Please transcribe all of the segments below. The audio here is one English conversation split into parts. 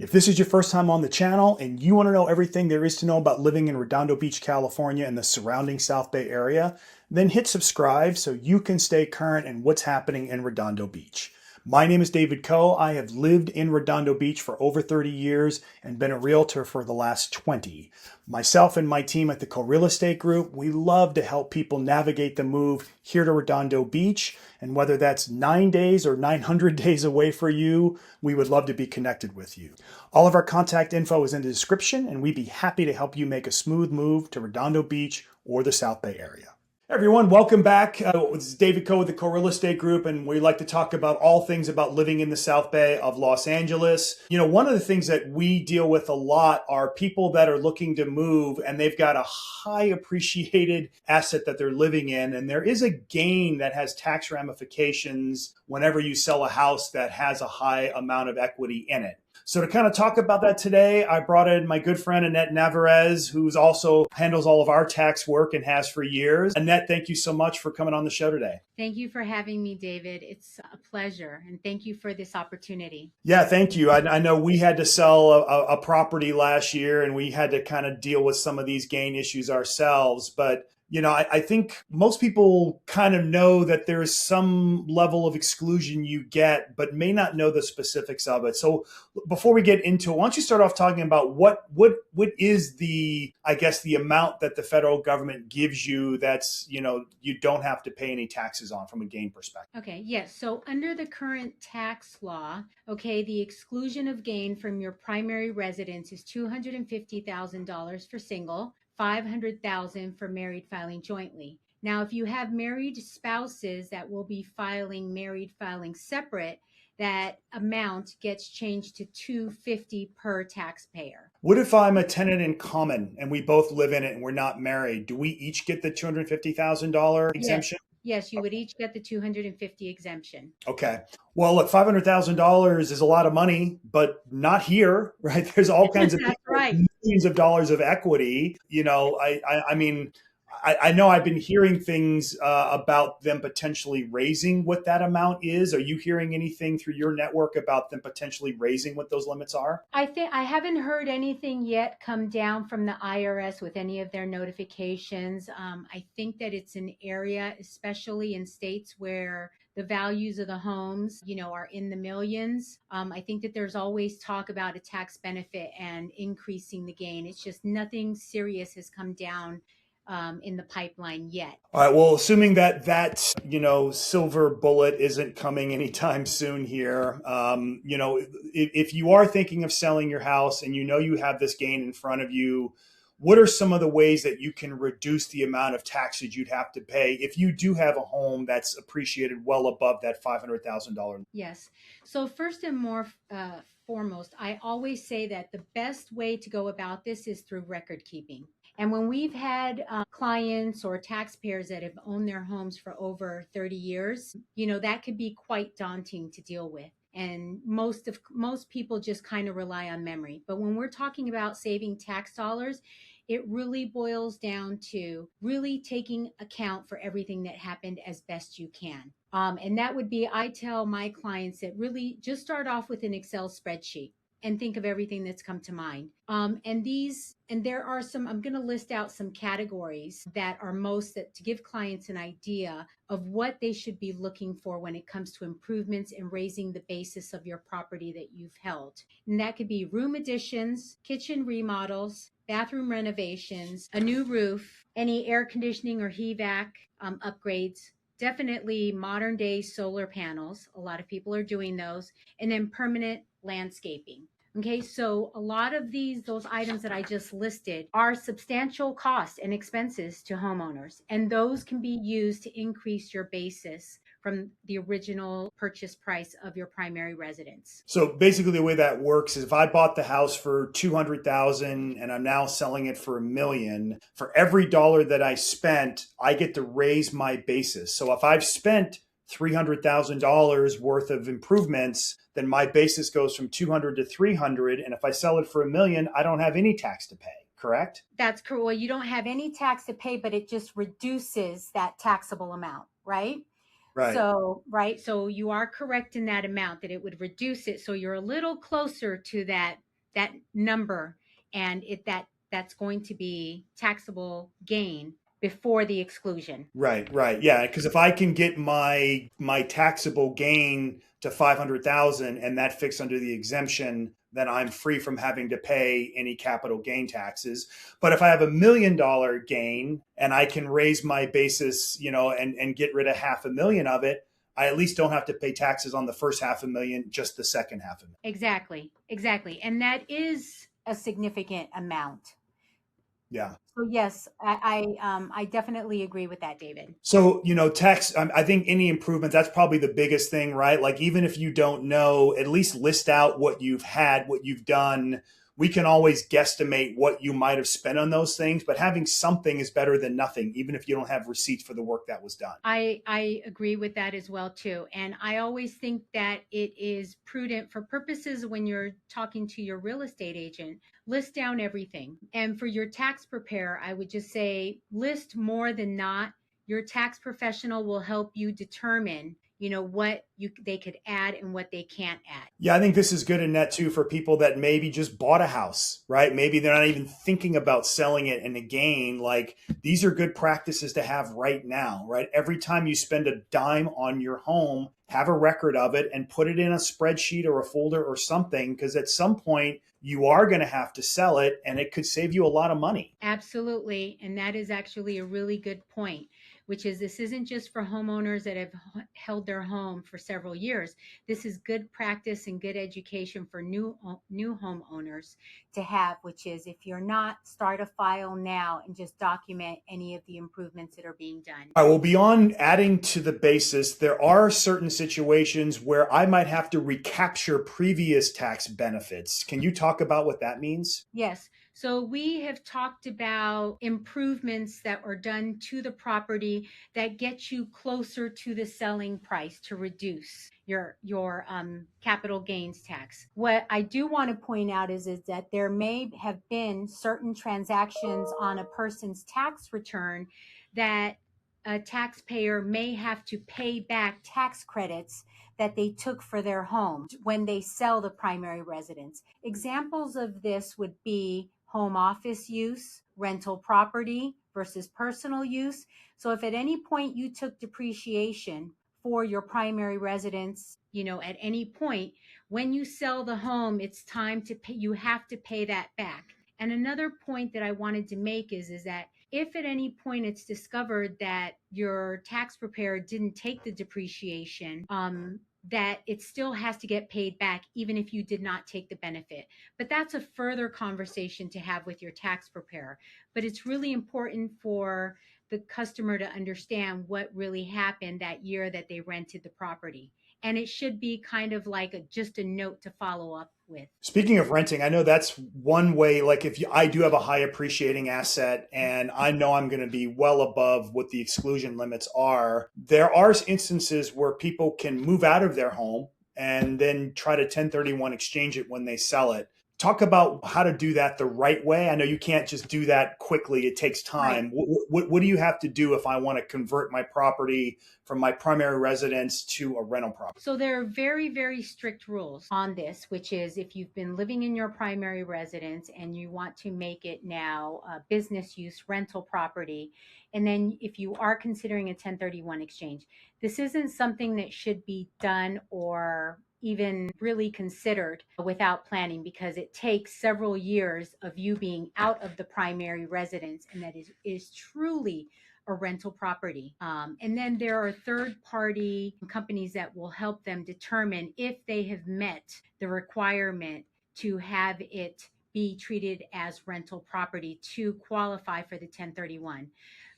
If this is your first time on the channel and you want to know everything there is to know about living in Redondo Beach, California and the surrounding South Bay area, then hit subscribe so you can stay current in what's happening in Redondo Beach. My name is David Coe. I have lived in Redondo Beach for over 30 years and been a realtor for the last 20. Myself and my team at the Coe Real Estate Group, we love to help people navigate the move here to Redondo Beach. And whether that's 9 days or 900 days away for you, we would love to be connected with you. All of our contact info is in the description, and we'd be happy to help you make a smooth move to Redondo Beach or the South Bay area. Everyone, welcome back. This is David Coe with the Coe Real Estate Group, and we like to talk about all things about living in the South Bay of Los Angeles. You know, one of the things that we deal with a lot are people that are looking to move and they've got a high appreciated asset that they're living in, and there is a gain that has tax ramifications whenever you sell a house that has a high amount of equity in it. So to kind of talk about that today, I brought in my good friend Annette Nevarez, who's also handles all of our tax work and has for years. Annette, thank you so much for coming on the show today. Thank you for having me, David. It's a pleasure. And thank you for this opportunity. Yeah, thank you. I know we had to sell a property last year and we had to kind of deal with some of these gain issues ourselves. But you know, I think most people kind of know that there's some level of exclusion you get, but may not know the specifics of it. So before we get into it, why don't you start off talking about what is the, I guess, the amount that the federal government gives you that's, you know, you don't have to pay any taxes on from a gain perspective? Okay, yes. So under the current tax law, okay, the exclusion of gain from your primary residence is $250,000 for single, $500,000 for married filing jointly. Now, if you have married spouses that will be filing married filing separate, that amount gets changed to $250 per taxpayer. What if I'm a tenant in common and we both live in it and we're not married? Do we each get the $250,000 exemption? Yes, you would each get the 250 exemption. Okay. Well, look, $500,000 is a lot of money, but not here, right? There's all kinds of That's right. millions of dollars of equity. You know, I mean, I know I've been hearing things about them potentially raising what that amount is. Are you hearing anything through your network about them potentially raising what those limits are? I think I haven't heard anything yet come down from the IRS with any of their notifications. I think that it's an area, especially in states where the values of the homes, you know, are in the millions. I think that there's always talk about a tax benefit and increasing the gain. It's just nothing serious has come down in the pipeline yet. All right. Well, assuming that you know, silver bullet isn't coming anytime soon here, you know, if you are thinking of selling your house and you know you have this gain in front of you, what are some of the ways that you can reduce the amount of taxes you'd have to pay if you do have a home that's appreciated well above that $500,000? Yes. So first and foremost, I always say that the best way to go about this is through record keeping. And when we've had clients or taxpayers that have owned their homes for over 30 years, you know, that could be quite daunting to deal with. And most people just kind of rely on memory. But when we're talking about saving tax dollars, it really boils down to really taking account for everything that happened as best you can. And that would be, I tell my clients that really just start off with an Excel spreadsheet and think of everything that's come to mind. And there are some, I'm going to list out some categories that are to give clients an idea of what they should be looking for when it comes to improvements and raising the basis of your property that you've held. And that could be room additions, kitchen remodels, bathroom renovations, a new roof, any air conditioning or HVAC upgrades, definitely modern day solar panels. A lot of people are doing those, and then permanent landscaping. Okay, so a lot of those items that I just listed are substantial costs and expenses to homeowners, and those can be used to increase your basis from the original purchase price of your primary residence. So basically the way that works is if I bought the house for $200,000 and I'm now selling it for $1 million, for every dollar that I spent, I get to raise my basis. So if I've spent $300,000 worth of improvements, then my basis goes from 200 to 300. And if I sell it for $1 million, I don't have any tax to pay, correct? That's correct. Well, you don't have any tax to pay, but it just reduces that taxable amount, right? Right. So you are correct in that amount that it would reduce it. So you're a little closer to that that number, and that's going to be taxable gain before the exclusion. Right, right. Yeah, because if I can get my taxable gain to 500,000 and that fixed under the exemption, then I'm free from having to pay any capital gain taxes. But if I have $1 million gain and I can raise my basis, and get rid of 500,000 of it, I at least don't have to pay taxes on the first 500,000, just the second 500,000. Exactly, exactly. And that is a significant amount. Yeah. So yes, I definitely agree with that, David. So, tax, I think any improvement, that's probably the biggest thing, right? Like, even if you don't know, at least list out what you've had, what you've done. We can always guesstimate what you might have spent on those things, but having something is better than nothing, even if you don't have receipts for the work that was done. I agree with that as well too. And I always think that it is prudent for purposes when you're talking to your real estate agent, list down everything. And for your tax preparer, I would just say list more than not. Your tax professional will help you determine, what they could add and what they can't add. Yeah, I think this is good in net too for people that maybe just bought a house, right? Maybe they're not even thinking about selling it. And again, like, these are good practices to have right now, right? Every time you spend a dime on your home, have a record of it and put it in a spreadsheet or a folder or something, because at some point you are going to have to sell it and it could save you a lot of money. Absolutely. And that is actually a really good point, which is this isn't just for homeowners that have held their home for several years. This is good practice and good education for new homeowners to have, which is if you're not, start a file now and just document any of the improvements that are being done. All right, well, beyond adding to the basis, there are certain situations where I might have to recapture previous tax benefits. Can you talk about what that means? Yes. So we have talked about improvements that are done to the property that get you closer to the selling price to reduce your capital gains tax. What I do want to point out is that there may have been certain transactions on a person's tax return that a taxpayer may have to pay back tax credits that they took for their home when they sell the primary residence. Examples of this would be home office use, rental property versus personal use. So if at any point you took depreciation for your primary residence, at any point, when you sell the home, it's time to pay, you have to pay that back. And another point that I wanted to make is that if at any point it's discovered that your tax preparer didn't take the depreciation, that it still has to get paid back even if you did not take the benefit. But that's a further conversation to have with your tax preparer. But it's really important for the customer to understand what really happened that year that they rented the property. And it should be kind of like just a note to follow up with. Speaking of renting, I know that's one way. Like, I do have a high appreciating asset and I know I'm going to be well above what the exclusion limits are, there are instances where people can move out of their home and then try to 1031 exchange it when they sell it. Talk about how to do that the right way. I know you can't just do that quickly. It takes time. Right. What do you have to do if I want to convert my property from my primary residence to a rental property? So there are very, very strict rules on this, which is if you've been living in your primary residence and you want to make it now a business use rental property, and then if you are considering a 1031 exchange, this isn't something that should be done or even really considered without planning, because it takes several years of you being out of the primary residence, and that is truly a rental property. And then there are third party companies that will help them determine if they have met the requirement to have it be treated as rental property to qualify for the 1031.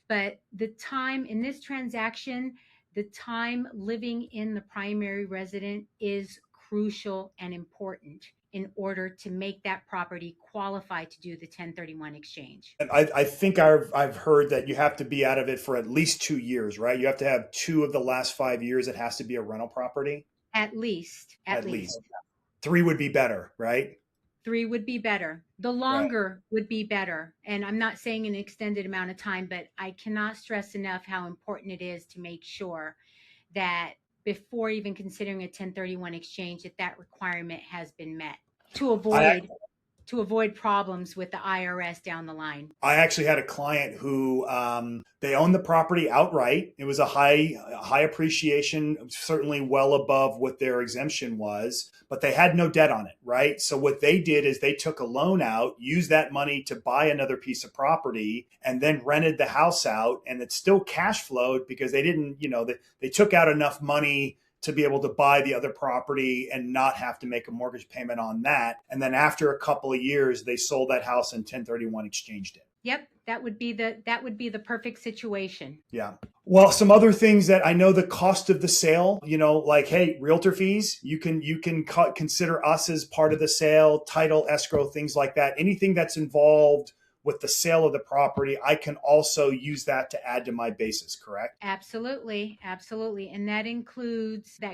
But the time in this transaction, the time living in the primary resident is crucial and important in order to make that property qualify to do the 1031 exchange. And I think I've heard that you have to be out of it for at least 2 years, right? You have to have 2 of the last 5 years. It has to be a rental property. At least. At least 3 would be better, right? 3 would be better. The Right. longer would be better. And I'm not saying an extended amount of time, but I cannot stress enough how important it is to make sure that before even considering a 1031 exchange, that requirement has been met to I avoid. to avoid problems with the IRS down the line. I actually had a client who they owned the property outright. It was a high appreciation, certainly well above what their exemption was, but they had no debt on it, right? So what they did is they took a loan out, used that money to buy another piece of property, and then rented the house out, and it still cash flowed because they didn't, they took out enough money to be able to buy the other property and not have to make a mortgage payment on that. And then after a couple of years, they sold that house and 1031 exchanged it. Yep, that would be the perfect situation. Yeah. Well, some other things that I know, the cost of the sale, like, hey, realtor fees, you can consider us as part of the sale, title, escrow, things like that. Anything that's involved with the sale of the property, I can also use that to add to my basis, correct? Absolutely. Absolutely. And that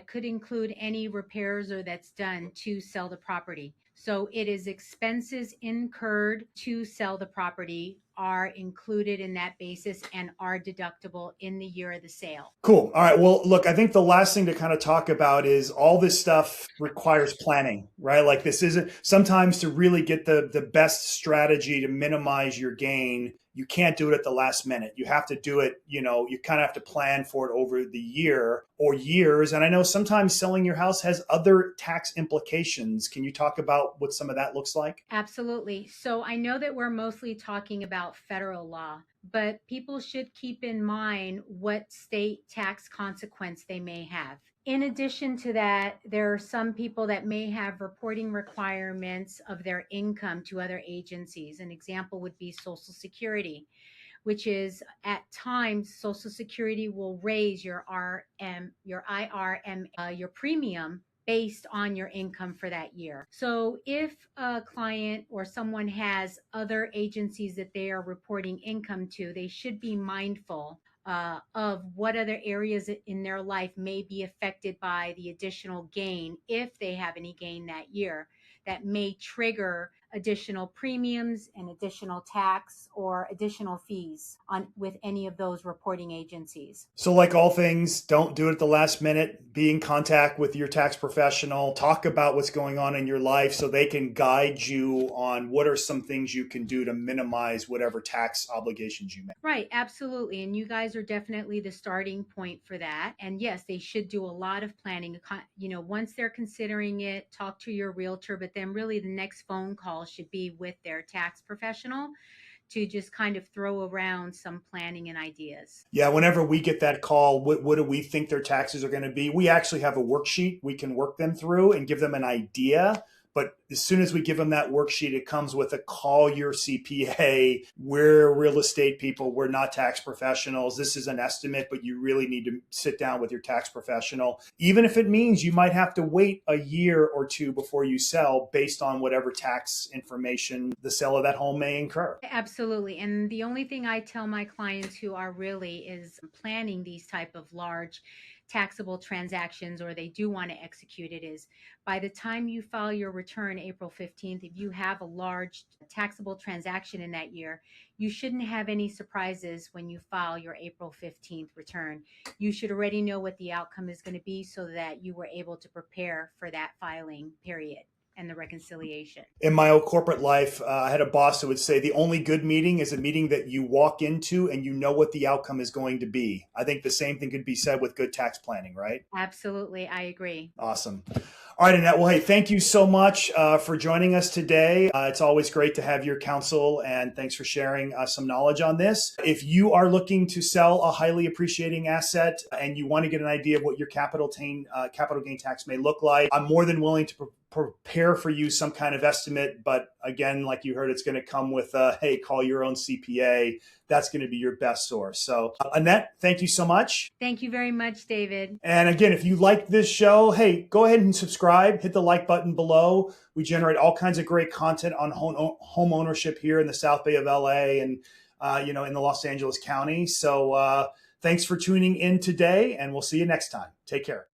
could include any repairs or that's done to sell the property. So it is expenses incurred to sell the property are included in that basis and are deductible in the year of the sale. Cool. All right. Well, look, I think the last thing to kind of talk about is all this stuff requires planning, right? Like, this isn't sometimes to really get the best strategy to minimize your gain. You can't do it at the last minute. You have to do it, you kind of have to plan for it over the year or years. And I know sometimes selling your house has other tax implications. Can you talk about what some of that looks like? Absolutely. So I know that we're mostly talking about federal law, but people should keep in mind what state tax consequence they may have. In addition to that, there are some people that may have reporting requirements of their income to other agencies. An example would be Social Security, which is at times Social Security will raise your IRM, your premium based on your income for that year. So if a client or someone has other agencies that they are reporting income to, they should be mindful of what other areas in their life may be affected by the additional gain, if they have any gain that year, that may trigger additional premiums and additional tax or additional fees with any of those reporting agencies. So, like all things, don't do it at the last minute. Be in contact with your tax professional. Talk about what's going on in your life so they can guide you on what are some things you can do to minimize whatever tax obligations you make. Right, absolutely. And you guys are definitely the starting point for that. And yes, they should do a lot of planning. Once they're considering it, talk to your realtor, but then really the next phone call should be with their tax professional to just kind of throw around some planning and ideas. Yeah, whenever we get that call, what do we think their taxes are going to be? We actually have a worksheet we can work them through and give them an idea. But as soon as we give them that worksheet, it comes with a call your CPA. We're real estate people. We're not tax professionals. This is an estimate, but you really need to sit down with your tax professional, even if it means you might have to wait a year or two before you sell based on whatever tax information the sale of that home may incur. Absolutely. And the only thing I tell my clients who are really is planning these type of large taxable transactions, or they do want to execute it, is by the time you file your return April 15th, if you have a large taxable transaction in that year, you shouldn't have any surprises when you file your April 15th return. You should already know what the outcome is going to be so that you were able to prepare for that filing period and the reconciliation. In my old corporate life, I had a boss who would say the only good meeting is a meeting that you walk into and you know what the outcome is going to be. I think the same thing could be said with good tax planning, right? Absolutely. I agree. Awesome. All right, Annette. Well, hey, thank you so much for joining us today. It's always great to have your counsel, and thanks for sharing some knowledge on this. If you are looking to sell a highly appreciating asset and you want to get an idea of what your capital gain tax may look like, I'm more than willing to prepare for you some kind of estimate. But again, like you heard, it's going to come with hey, call your own CPA. That's going to be your best source. So Annette, thank you so much. Thank you very much, David. And again, if you like this show, hey, go ahead and subscribe, hit the like button below. We generate all kinds of great content on home ownership here in the South Bay of LA and, in the Los Angeles County. So thanks for tuning in today, and we'll see you next time. Take care.